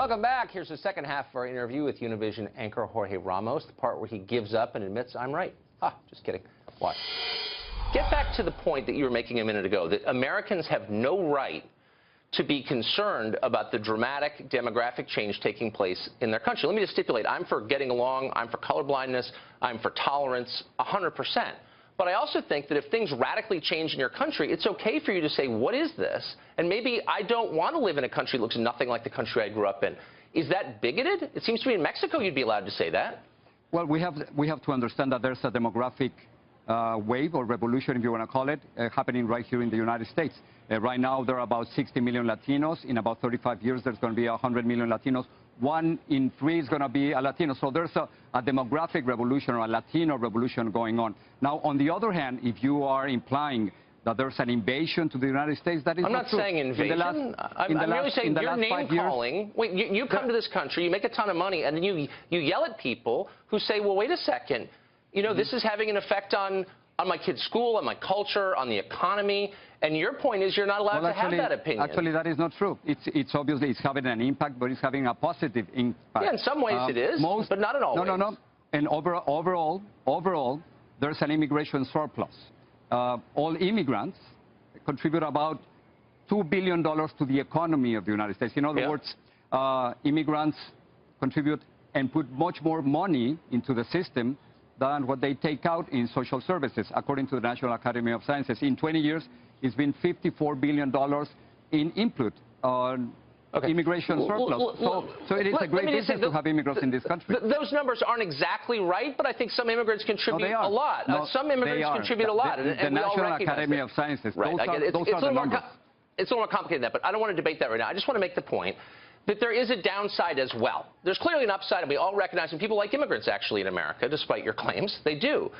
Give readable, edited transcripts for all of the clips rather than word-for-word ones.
Welcome back. Here's the second half of our interview with Univision anchor Jorge Ramos, the part where he gives up and admits, I'm right. Just kidding. Watch. Get back to the point that you were making a minute ago, that Americans have no right to be concerned about the dramatic demographic change taking place in their country. Let me just stipulate, I'm for getting along, I'm for colorblindness, I'm for tolerance, 100%. But I also think that if things radically change in your country, it's okay for you to say, what is this? And maybe I don't want to live in a country that looks nothing like the country I grew up in. Is that bigoted? It seems to me in Mexico you'd be allowed to say that. Well, we have to understand that there's a demographic wave or revolution, if you want to call it, happening right here in the United States. Right now, there are about 60 million Latinos. In about 35 years, there's going to be 100 million Latinos. 1 in 3 is going to be a Latino. So there's a demographic revolution or a Latino revolution going on. Now, on the other hand, if you are implying that there's an invasion to the United States, that is not true. I'm not saying invasion. I'm merely saying you're name-calling. Wait, you come to this country, you make a ton of money, and then you yell at people who say, well, wait a second, you know, this is having an effect on my kid's school, on my culture, on the economy, and your point is you're not allowed to have that opinion. Actually, that is not true. It's obviously it's having an impact, but it's having a positive impact. Yeah, in some ways it is, but not in all ways. No. And overall, there's an immigration surplus. All immigrants contribute about $2 billion to the economy of the United States. In other words, immigrants contribute and put much more money into the system than what they take out in social services, according to the National Academy of Sciences. In 20 years, it's been $54 billion in input on immigration surplus. So it is a great business to have immigrants in this country. Those numbers aren't exactly right, but I think some immigrants contribute a lot. Some immigrants contribute a lot. The National Academy of Sciences, those are the numbers. It's a little more complicated than that, but I don't want to debate that right now. I just want to make the point that there is a downside as well. There's clearly an upside, and we all recognize, and people like immigrants actually in America, despite your claims, they do.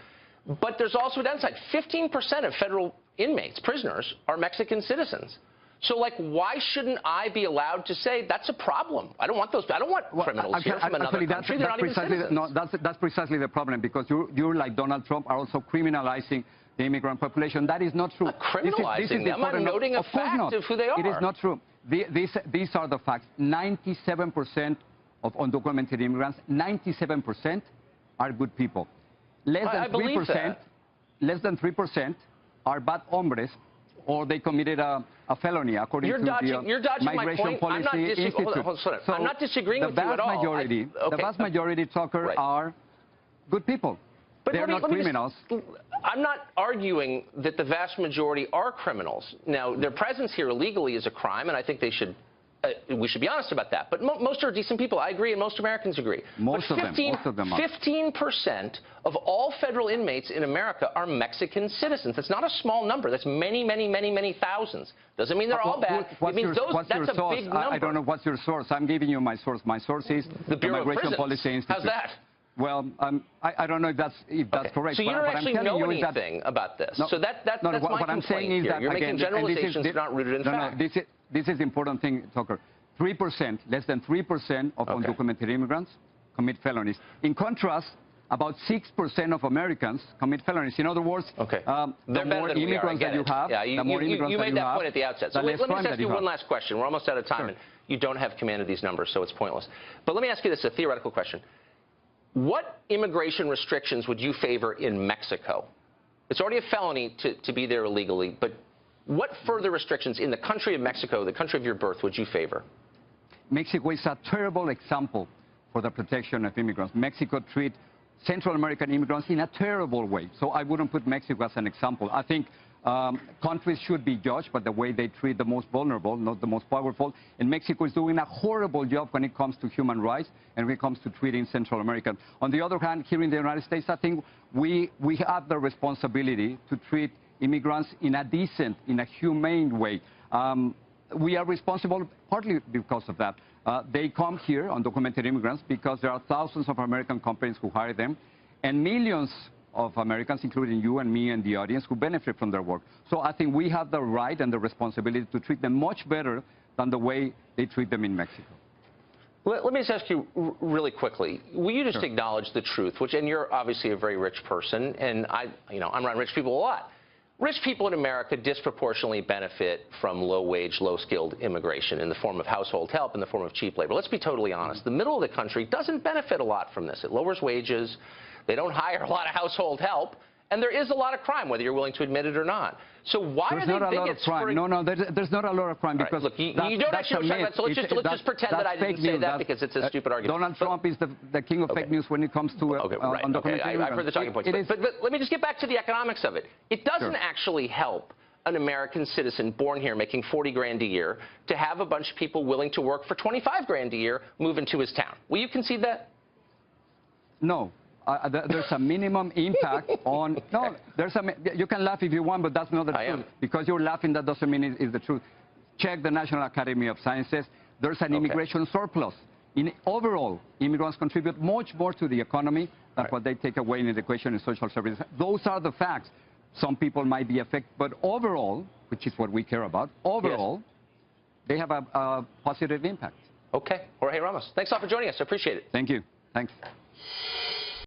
But there's also a downside. 15% of federal inmates, prisoners, are Mexican citizens. So, like, why shouldn't I be allowed to say that's a problem? I don't want those. I don't want criminals here from another country. They're not even citizens. No, that's precisely the problem, because you, like Donald Trump, are also criminalizing the immigrant population. That is not true. I'm not criminalizing them. I'm noting a fact of who they are. It is not true. These are the facts. 97% of undocumented immigrants, 97% are good people. Less than 3% are bad hombres, or they committed a felony, according to the Migration Policy Institute. I'm not disagreeing with you at all. The vast majority, Tucker, are good people. They're not criminals. I'm not arguing that the vast majority are criminals. Now, their presence here illegally is a crime, and I think we should be honest about that. But most are decent people. I agree, and most Americans agree. Most of them are. 15% of all federal inmates in America are Mexican citizens. That's not a small number. That's many, many, many, many thousands. Doesn't mean they're all bad. It means that's a big number. I don't know what's your source. I'm giving you my source. My source is the Migration Policy Institute. How's that? Well, I don't know if that's correct. So you don't actually know anything about this. So that's my complaint here. You're making generalizations that are not rooted in fact. This is the important thing, Tucker. 3%, less than 3% of undocumented immigrants commit felonies. In contrast, about 6% of Americans commit felonies. In other words, the more immigrants that you have, the more immigrants that you have. You made that point at the outset. So let me just ask you one last question. We're almost out of time, and you don't have command of these numbers, so it's pointless. But let me ask you this, a theoretical question. What immigration restrictions would you favor in Mexico? It's already a felony to be there illegally, but what further restrictions in the country of Mexico, the country of your birth, would you favor? Mexico is a terrible example for the protection of immigrants. Mexico treats Central American immigrants in a terrible way. So I wouldn't put Mexico as an example. I think countries should be judged by the way they treat the most vulnerable, not the most powerful. And Mexico is doing a horrible job when it comes to human rights and when it comes to treating Central Americans. On the other hand, here in the United States, I think we have the responsibility to treat immigrants in a decent, in a humane way. We are responsible partly because of that. They come here, undocumented immigrants, because there are thousands of American companies who hire them, and millions of Americans, including you and me and the audience, who benefit from their work. So I think we have the right and the responsibility to treat them much better than the way they treat them in Mexico. Let me just ask you really quickly. Will you just acknowledge the truth, and you're obviously a very rich person, and I'm around rich people a lot. Rich people in America disproportionately benefit from low-wage, low-skilled immigration in the form of household help, in the form of cheap labor. Let's be totally honest. The middle of the country doesn't benefit a lot from this. It lowers wages. They don't hire a lot of household help. And there is a lot of crime, whether you're willing to admit it or not. So why there's are they not a lot of crime. No, there's not a lot of crime because look, you don't actually know what I'm talking about. So let's just pretend that I didn't say that because it's a stupid argument. Donald Trump is the king of fake news when it comes to undocumented immigrants. I've heard the talking points. But let me just get back to the economics of it. It doesn't actually help an American citizen born here making 40 grand a year to have a bunch of people willing to work for 25 grand a year move into his town. Will you concede that? No. There's a minimum impact on... No, you can laugh if you want, but that's not the truth. Because you're laughing, that doesn't mean it's the truth. Check the National Academy of Sciences. There's an immigration surplus. Overall, immigrants contribute much more to the economy than what they take away in education and social services. Those are the facts. Some people might be affected, but overall, which is what we care about, overall, they have a positive impact. Okay. Jorge Ramos, thanks a lot for joining us. I appreciate it. Thank you. Thanks.